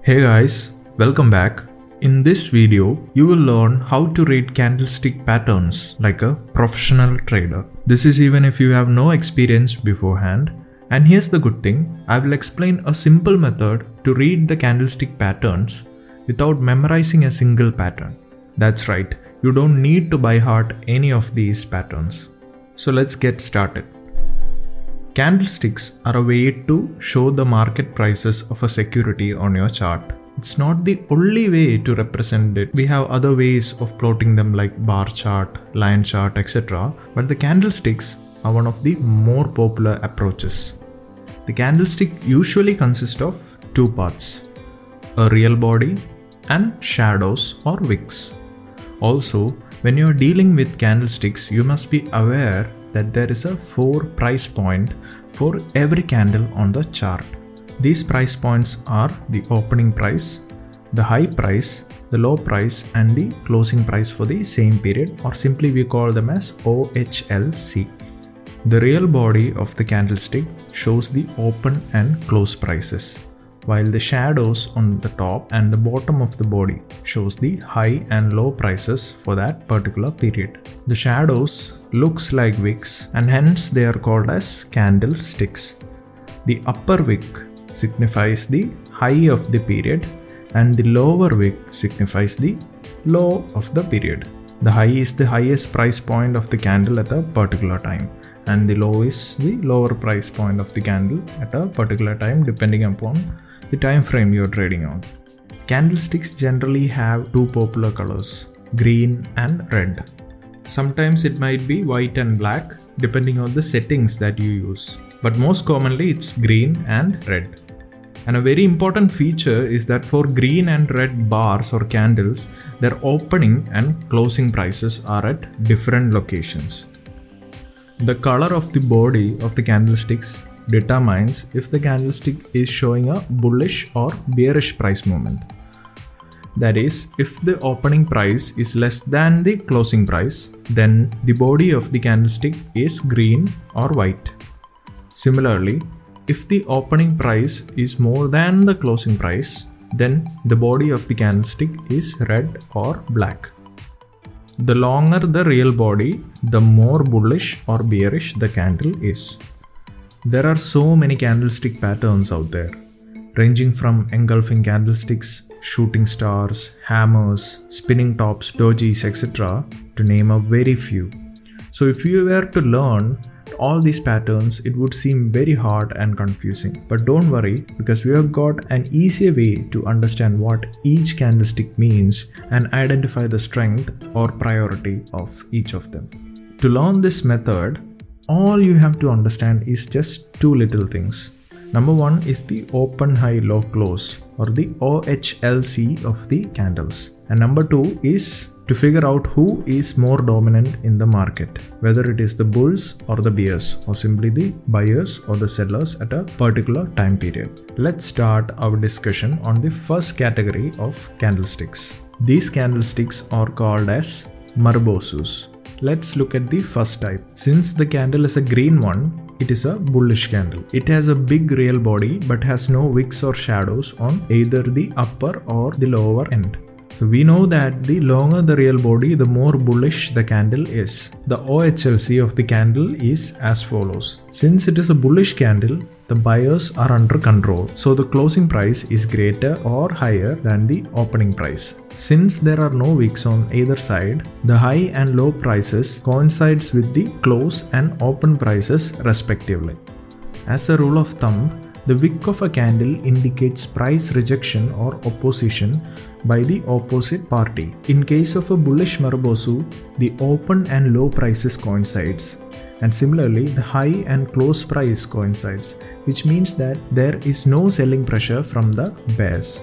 Hey guys, welcome back. In this video, you will learn how to read candlestick patterns like a professional trader. This is even if you have no experience beforehand. And here's the good thing, I will explain a simple method to read the candlestick patterns without memorizing a single pattern. That's right, you don't need to by heart any of these patterns. So let's get started. Candlesticks are a way to show the market prices of a security on your chart. It's not the only way to represent it. We have other ways of plotting them like bar chart, line chart, etc. But the candlesticks are one of the more popular approaches. The candlestick usually consists of two parts, a real body and shadows or wicks. Also, when you're dealing with candlesticks, you must be aware that there is a 4 price point for every candle on the chart. These price points are the opening price, the high price, the low price and the closing price for the same period, or simply we call them as OHLC. The real body of the candlestick shows the open and close prices, while the shadows on the top and the bottom of the body shows the high and low prices for that particular period. The shadows looks like wicks and hence they are called as candlesticks. The upper wick signifies the high of the period and the lower wick signifies the low of the period. The high is the highest price point of the candle at a particular time and the low is the lower price point of the candle at a particular time depending upon the time frame you are trading on. Candlesticks generally have two popular colors, green and red. Sometimes it might be white and black depending on the settings that you use, but most commonly it's green and red. And a very important feature is that for green and red bars or candles, their opening and closing prices are at different locations. The color of the body of the candlesticks determines if the candlestick is showing a bullish or bearish price movement. That is, if the opening price is less than the closing price, then the body of the candlestick is green or white. Similarly, if the opening price is more than the closing price, then the body of the candlestick is red or black. The longer the real body, the more bullish or bearish the candle is. There are so many candlestick patterns out there, ranging from engulfing candlesticks, shooting stars, hammers, spinning tops, dojis, etc. to name a very few. So if you were to learn all these patterns, it would seem very hard and confusing. But don't worry, because we have got an easier way to understand what each candlestick means and identify the strength or priority of each of them. To learn this method, all you have to understand is just two little things. Number one is the open, high, low, close, or the OHLC of the candles. And number two is to figure out who is more dominant in the market, whether it is the bulls or the bears, or simply the buyers or the sellers at a particular time period. Let's start our discussion on the first category of candlesticks. These candlesticks are called as marbosus. Let's look at the first type. Since the candle is a green one, it is a bullish candle. It has a big real body but has no wicks or shadows on either the upper or the lower end. So we know that the longer the real body, the more bullish the candle is. The OHLC of the candle is as follows. Since it is a bullish candle, the buyers are under control, so the closing price is greater or higher than the opening price. Since there are no wicks on either side, the high and low prices coincides with the close and open prices respectively. As a rule of thumb, the wick of a candle indicates price rejection or opposition by the opposite party. In case of a bullish marbosu, the open and low prices coincides, and similarly the high and close price coincides, which means that there is no selling pressure from the bears.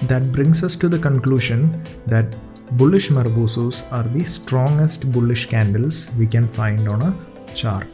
That brings us to the conclusion that bullish marbosus are the strongest bullish candles we can find on a chart.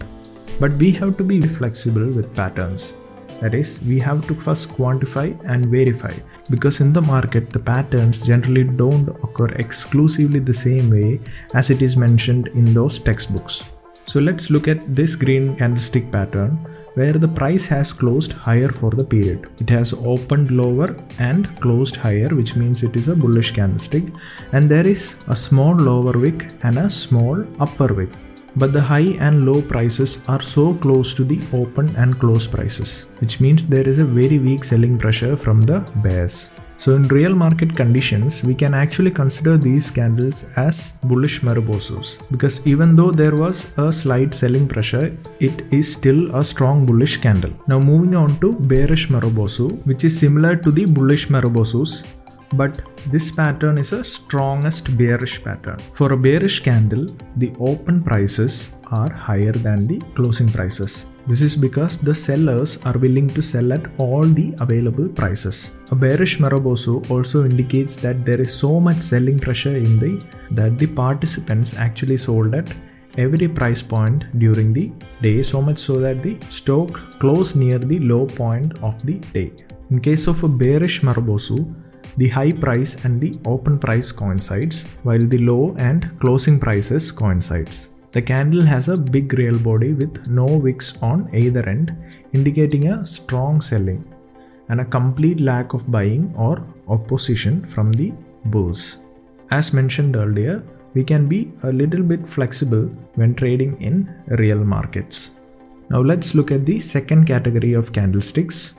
But we have to be flexible with patterns. That is, we have to first quantify and verify, because in the market the patterns generally don't occur exclusively the same way as it is mentioned in those textbooks. So let's look at this green candlestick pattern where the price has closed higher for the period. It has opened lower and closed higher, which means it is a bullish candlestick, and there is a small lower wick and a small upper wick. But the high and low prices are so close to the open and close prices, which means there is a very weak selling pressure from the bears. So in real market conditions, we can actually consider these candles as bullish Marubosus, because even though there was a slight selling pressure, it is still a strong bullish candle. Now moving on to bearish Marubosu, which is similar to the bullish Marubosus, but this pattern is a strongest bearish pattern. For a bearish candle, the open prices are higher than the closing prices. This is because the sellers are willing to sell at all the available prices. A bearish Marubosu also indicates that there is so much selling pressure that the participants actually sold at every price point during the day, so much so that the stock closed near the low point of the day. In case of a bearish Marubosu, the high price and the open price coincides, while the low and closing prices coincides. The candle has a big real body with no wicks on either end, indicating a strong selling and a complete lack of buying or opposition from the bulls. As mentioned earlier, we can be a little bit flexible when trading in real markets. Now let's look at the second category of candlesticks,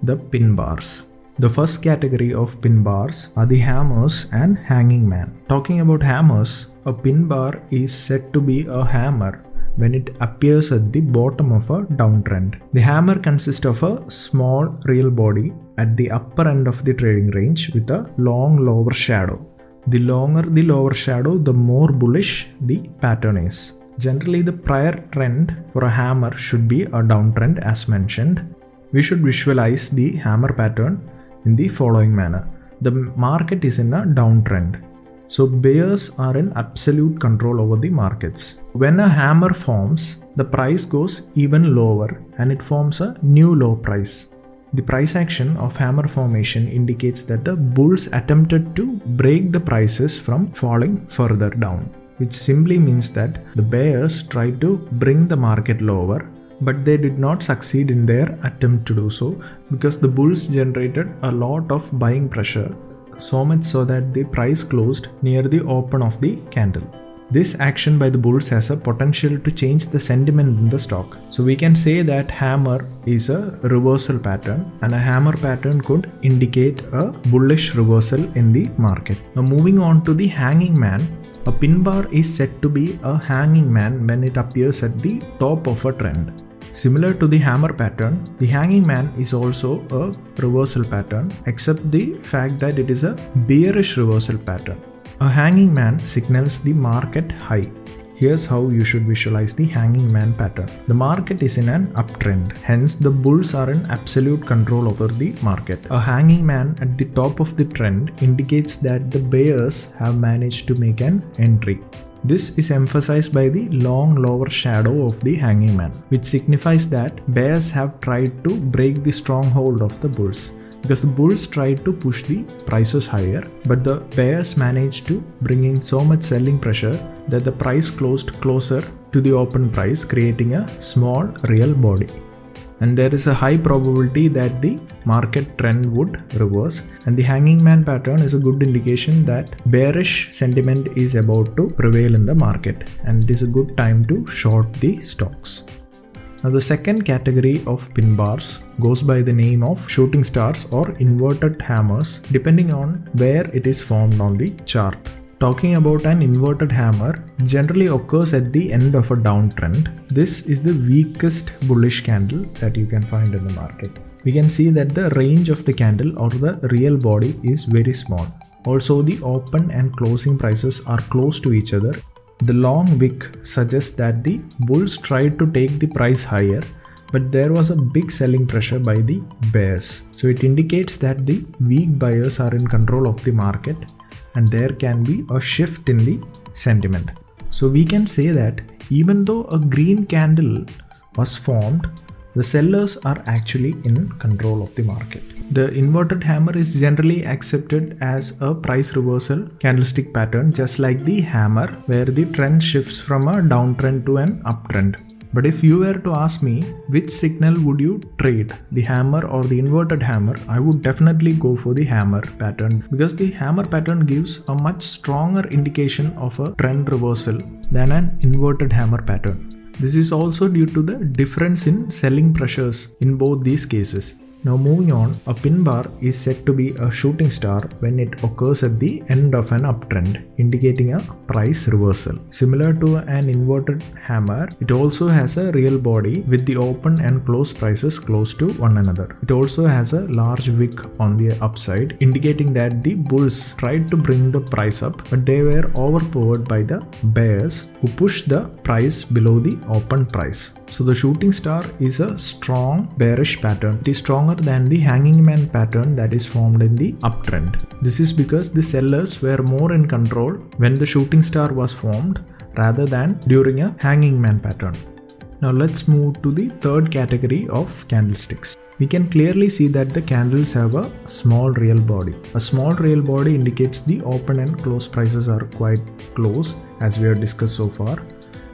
the pin bars. The first category of pin bars are the hammers and hanging man. Talking about hammers, a pin bar is said to be a hammer when it appears at the bottom of a downtrend. The hammer consists of a small real body at the upper end of the trading range with a long lower shadow. The longer the lower shadow, the more bullish the pattern is. Generally, the prior trend for a hammer should be a downtrend as mentioned. We should visualize the hammer pattern in the following manner. The market is in a downtrend, so bears are in absolute control over the markets. When a hammer forms, the price goes even lower and it forms a new low price. The price action of hammer formation indicates that the bulls attempted to break the prices from falling further down, which simply means that the bears tried to bring the market lower, but they did not succeed in their attempt to do so because the bulls generated a lot of buying pressure, so much so that the price closed near the open of the candle. This action by the bulls has a potential to change the sentiment in the stock. So we can say that hammer is a reversal pattern, and a hammer pattern could indicate a bullish reversal in the market. Now moving on to the hanging man. A pin bar is said to be a hanging man when it appears at the top of a trend. Similar to the hammer pattern, the hanging man is also a reversal pattern, except the fact that it is a bearish reversal pattern. A hanging man signals the market high. Here's how you should visualize the hanging man pattern. The market is in an uptrend, hence the bulls are in absolute control over the market. A hanging man at the top of the trend indicates that the bears have managed to make an entry. This is emphasized by the long lower shadow of the hanging man, which signifies that bears have tried to break the stronghold of the bulls. Because the bulls tried to push the prices higher, but the bears managed to bring in so much selling pressure that the price closed closer to the open price, creating a small real body. And there is a high probability that the market trend would reverse, and the hanging man pattern is a good indication that bearish sentiment is about to prevail in the market, and it is a good time to short the stocks. Now the second category of pin bars goes by the name of shooting stars or inverted hammers, depending on where it is formed on the chart. Talking about an inverted hammer generally occurs at the end of a downtrend. This is the weakest bullish candle that you can find in the market. We can see that the range of the candle or the real body is very small. Also, the open and closing prices are close to each other. The long wick suggests that the bulls tried to take the price higher, but there was a big selling pressure by the bears. So it indicates that the weak buyers are in control of the market, and there can be a shift in the sentiment. So we can say that even though a green candle was formed, the sellers are actually in control of the market. The inverted hammer is generally accepted as a price reversal candlestick pattern, just like the hammer, where the trend shifts from a downtrend to an uptrend. But if you were to ask me which signal would you trade, the hammer or the inverted hammer, I would definitely go for the hammer pattern, because the hammer pattern gives a much stronger indication of a trend reversal than an inverted hammer pattern. This is also due to the difference in selling pressures in both these cases. Now moving on, a pin bar is said to be a shooting star when it occurs at the end of an uptrend, indicating a price reversal. Similar to an inverted hammer, it also has a real body with the open and close prices close to one another. It also has a large wick on the upside, indicating that the bulls tried to bring the price up, but they were overpowered by the bears who pushed the price below the open price. So the shooting star is a strong bearish pattern. It is stronger than the hanging man pattern that is formed in the uptrend. This is because the sellers were more in control when the shooting star was formed rather than during a hanging man pattern. Now let's move to the third category of candlesticks. We can clearly see that the candles have a small real body. A small real body indicates the open and close prices are quite close, as we have discussed so far.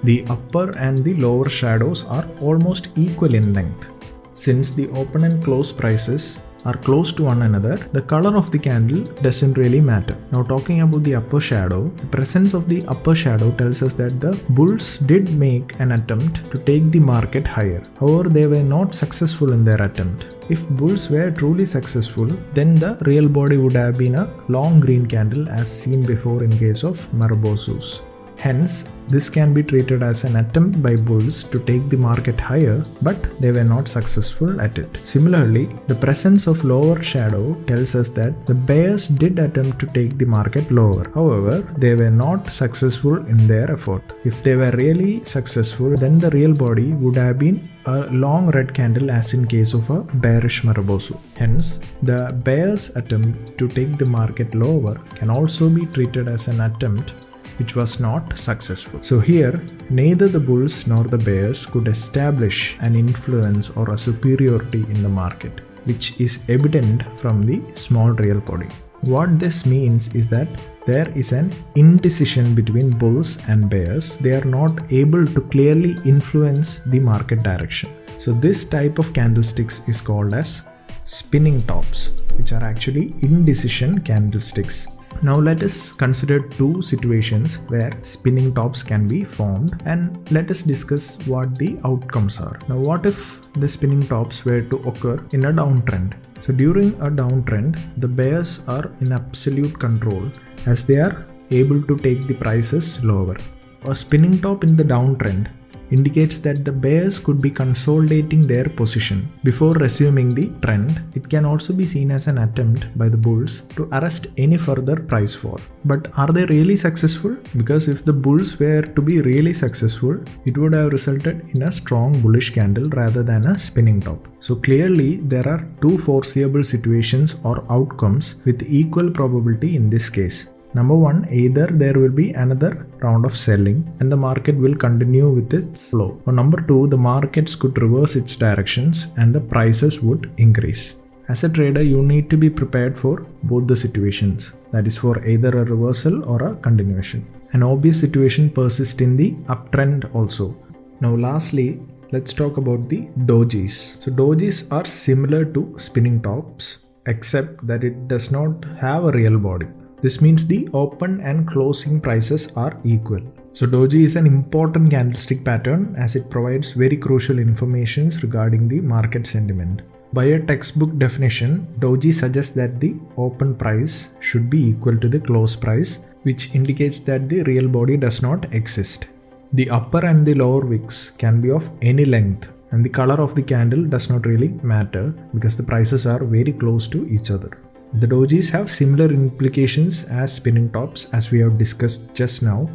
The upper and the lower shadows are almost equal in length. Since the open and close prices are close to one another, the color of the candle doesn't really matter. Now talking about the upper shadow, the presence of the upper shadow tells us that the bulls did make an attempt to take the market higher. However, they were not successful in their attempt. If bulls were truly successful, then the real body would have been a long green candle as seen before in case of Marubosu's. Hence, this can be treated as an attempt by bulls to take the market higher, but they were not successful at it. Similarly, the presence of lower shadow tells us that the bears did attempt to take the market lower. However, they were not successful in their effort. If they were really successful, then the real body would have been a long red candle as in case of a bearish Marubosu. Hence, the bears' attempt to take the market lower can also be treated as an attempt which was not successful. So here, neither the bulls nor the bears could establish an influence or a superiority in the market, which is evident from the small real body. What this means is that there is an indecision between bulls and bears. They are not able to clearly influence the market direction. So this type of candlesticks is called as spinning tops, which are actually indecision candlesticks. Now let us consider two situations where spinning tops can be formed, and let us discuss what the outcomes are. Now what if the spinning tops were to occur in a downtrend? So during a downtrend, the bears are in absolute control as they are able to take the prices lower. A spinning top in the downtrend indicates that the bears could be consolidating their position before resuming the trend. It can also be seen as an attempt by the bulls to arrest any further price fall. But are they really successful? Because if the bulls were to be really successful, it would have resulted in a strong bullish candle rather than a spinning top. So clearly there are two foreseeable situations or outcomes with equal probability in this case. Number one, either there will be another round of selling and the market will continue with its flow. Or number two, the markets could reverse its directions and the prices would increase. As a trader, you need to be prepared for both the situations. That is for either a reversal or a continuation. An obvious situation persists in the uptrend also. Now lastly, let's talk about the dojis. So dojis are similar to spinning tops, except that it does not have a real body. This means the open and closing prices are equal. So doji is an important candlestick pattern as it provides very crucial information regarding the market sentiment. By a textbook definition, doji suggests that the open price should be equal to the close price, which indicates that the real body does not exist. The upper and the lower wicks can be of any length, and the color of the candle does not really matter because the prices are very close to each other. The dojis have similar implications as spinning tops as we have discussed just now.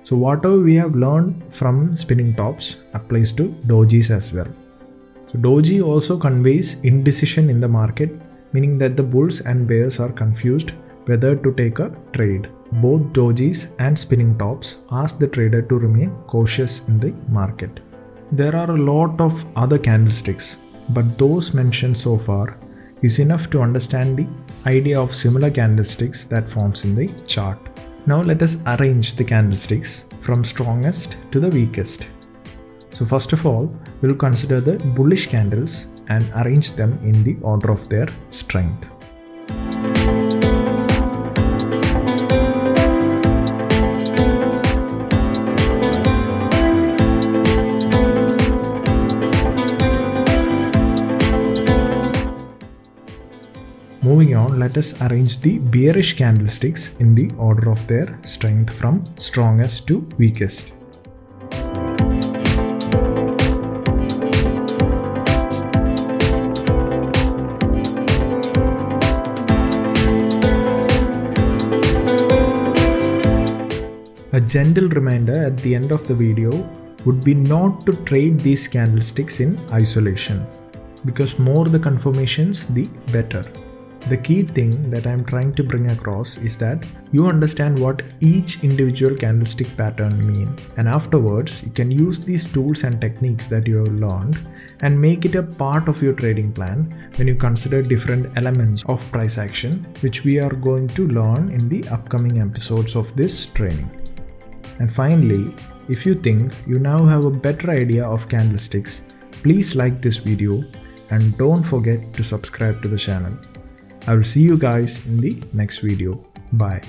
So whatever we have learned from spinning tops applies to dojis as well. So doji also conveys indecision in the market, meaning that the bulls and bears are confused whether to take a trade. Both dojis and spinning tops ask the trader to remain cautious in the market. There are a lot of other candlesticks, but those mentioned so far is enough to understand the idea of similar candlesticks that forms in the chart. Now let us arrange the candlesticks from strongest to the weakest. So first of all, we'll consider the bullish candles and arrange them in the order of their strength. Moving on, let us arrange the bearish candlesticks in the order of their strength from strongest to weakest. A gentle reminder at the end of the video would be not to trade these candlesticks in isolation, because more the confirmations, the better. The key thing that I am trying to bring across is that you understand what each individual candlestick pattern means, and afterwards you can use these tools and techniques that you have learned and make it a part of your trading plan when you consider different elements of price action, which we are going to learn in the upcoming episodes of this training. And finally, if you think you now have a better idea of candlesticks, please like this video and don't forget to subscribe to the channel. I will see you guys in the next video. Bye.